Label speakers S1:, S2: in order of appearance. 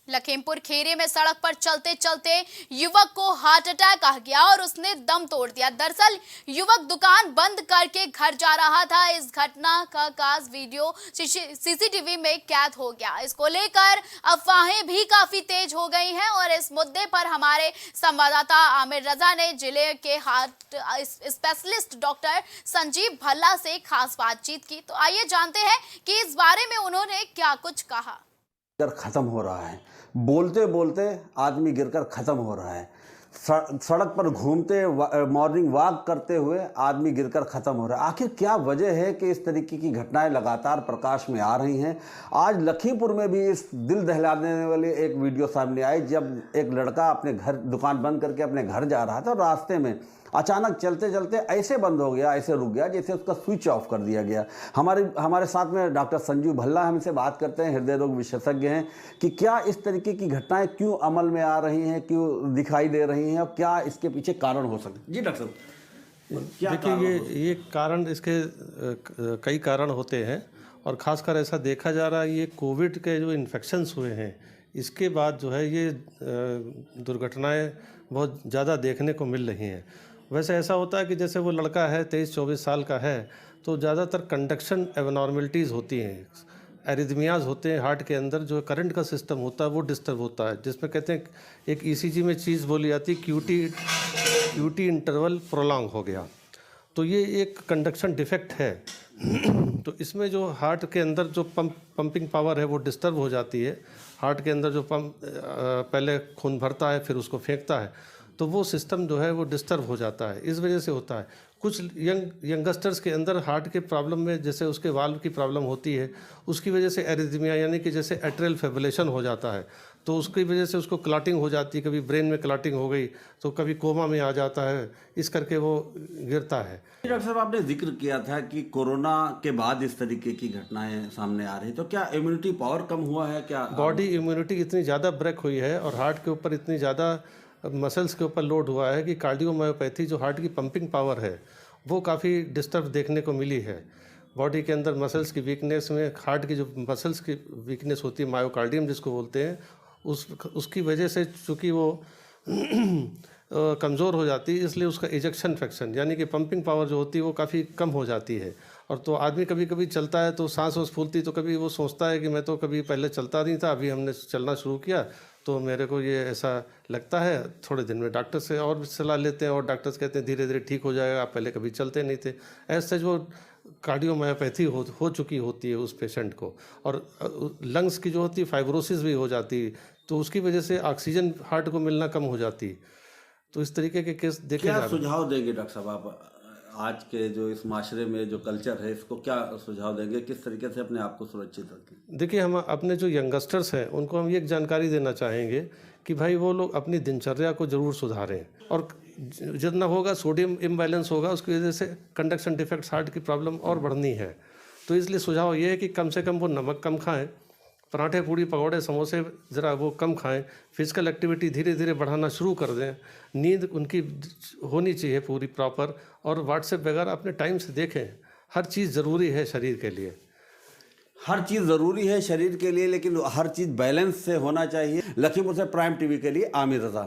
S1: लखीमपुर खीरी में सड़क पर चलते चलते युवक को हार्ट अटैक आ गया और उसने दम तोड़ दिया। दरअसल युवक दुकान बंद करके घर जा रहा था। इस घटना का खास वीडियो सीसीटीवी में कैद हो गया। इसको लेकर अफवाहें भी काफी तेज हो गई हैं और इस मुद्दे पर हमारे संवाददाता आमिर रजा ने जिले के heart specialist doctor Sanjeev Bhalla से खास बातचीत की। तो आइए जानते हैं कि इस बारे में उन्होंने क्या कुछ कहा।
S2: खत्म हो रहा है, बोलते बोलते आदमी गिरकर खत्म हो रहा है। सड़क पर घूमते मॉर्निंग वॉक करते हुए आदमी गिरकर खत्म हो रहा है। आखिर क्या वजह है कि इस तरीके की घटनाएं लगातार प्रकाश में आ रही हैं? आज लखीमपुर में भी इस दिल दहला देने वाली एक वीडियो सामने आई, जब एक लड़का अपने घर दुकान बंद करके अपने घर जा रहा था और रास्ते में अचानक चलते चलते ऐसे बंद हो गया, ऐसे रुक गया जैसे उसका स्विच ऑफ कर दिया गया। हमारे साथ में डॉक्टर संजीव भल्ला हमसे बात करते हैं, हृदय रोग विशेषज्ञ हैं, कि क्या इस तरीके की घटनाएं क्यों अमल में आ रही हैं, क्यों दिखाई दे रही हैं और क्या इसके पीछे कारण हो सकते। जी डॉक्टर साहब,
S3: देखिए ये कारण, इसके कई कारण होते हैं और ख़ासकर ऐसा देखा जा रहा है ये कोविड के जो इन्फेक्शंस हुए हैं इसके बाद जो है ये दुर्घटनाएं बहुत ज़्यादा देखने को मिल रही हैं। वैसे ऐसा होता है कि जैसे वो लड़का है 23-24 साल का है तो ज़्यादातर कंडक्शन एबनॉर्मलिटीज़ होती हैं, एरिथमियाज होते हैं, हार्ट के अंदर जो करंट का सिस्टम होता है वो डिस्टर्ब होता है, जिसमें कहते हैं एक ईसीजी में चीज़ बोली जाती है क्यूटी इंटरवल प्रोलॉन्ग हो गया, तो ये एक कंडक्शन डिफेक्ट है। तो इसमें जो हार्ट के अंदर जो पंपिंग पावर है वो डिस्टर्ब हो जाती है। हार्ट के अंदर जो पहले खून भरता है फिर उसको फेंकता है, तो वो सिस्टम जो है वो डिस्टर्ब हो जाता है। इस वजह से होता है कुछ यंगस्टर्स के अंदर हार्ट के प्रॉब्लम में, जैसे उसके वाल्व की प्रॉब्लम होती है, उसकी वजह से एरिथमिया यानी कि जैसे एट्रियल फिब्रिलेशन हो जाता है, तो उसकी वजह से उसको क्लॉटिंग हो जाती है, कभी ब्रेन में क्लॉटिंग हो गई तो कभी कोमा में आ जाता है, इस करके वो गिरता है।
S2: डॉक्टर साहब, आपने जिक्र किया था कि कोरोना के बाद इस तरीके की घटनाएं सामने आ रही, तो क्या इम्यूनिटी पावर कम हुआ है? क्या
S3: बॉडी इम्यूनिटी इतनी ज़्यादा ब्रेक हुई है और हार्ट के ऊपर इतनी ज़्यादा मसल्स के ऊपर लोड हुआ है कि कार्डियोमायोपैथी जो हार्ट की पंपिंग पावर है वो काफ़ी डिस्टर्ब देखने को मिली है। बॉडी के अंदर मसल्स की वीकनेस में, हार्ट की जो मसल्स की वीकनेस होती है, मायोकार्डियम जिसको बोलते हैं, उसकी वजह से चूँकि वो कमज़ोर हो जाती है, इसलिए उसका इजेक्शन फ्रैक्शन यानी कि पंपिंग पावर जो होती है वो काफ़ी कम हो जाती है। और तो आदमी कभी कभी चलता है तो सांस फूलती, तो कभी वो सोचता है कि मैं तो कभी पहले चलता नहीं था, अभी हमने चलना शुरू किया तो मेरे को ये ऐसा लगता है। थोड़े दिन में डॉक्टर से और भी सलाह लेते हैं और डॉक्टर्स कहते हैं धीरे धीरे ठीक हो जाएगा, आप पहले कभी चलते नहीं थे। ऐसे जो कार्डियोमायोपैथी हो चुकी होती है उस पेशेंट को, और लंग्स की जो होती है फाइब्रोसिस भी हो जाती है, तो उसकी वजह से ऑक्सीजन हार्ट को मिलना कम हो जाती है। तो इस तरीके के केस देखे जा रहे हैं।
S2: क्या सुझाव देंगे डॉक्टर साहब आप आज के जो इस माशरे में जो कल्चर है इसको क्या सुझाव देंगे, किस तरीके से अपने आप को सुरक्षित रखें?
S3: देखिए, हम अपने जो यंगस्टर्स हैं उनको हम ये जानकारी देना चाहेंगे कि भाई वो लोग अपनी दिनचर्या को ज़रूर सुधारें, और जितना होगा सोडियम इम्बैलेंस होगा उसकी वजह से कंडक्शन डिफेक्ट्स हार्ट की प्रॉब्लम और बढ़नी है। तो इसलिए सुझाव ये है कि कम से कम वो नमक कम खाएं, पराठे पूड़ी पकौड़े समोसे ज़रा वो कम खाएं, फिजिकल एक्टिविटी धीरे धीरे बढ़ाना शुरू कर दें, नींद उनकी होनी चाहिए पूरी प्रॉपर, और व्हाट्सएप वगैरह अपने टाइम से देखें। हर चीज़ ज़रूरी है शरीर के लिए,
S2: हर चीज़ ज़रूरी है शरीर के लिए, लेकिन हर चीज़ बैलेंस से होना चाहिए। लखीमपुर से प्राइम टीवी के लिए आमिर रजा।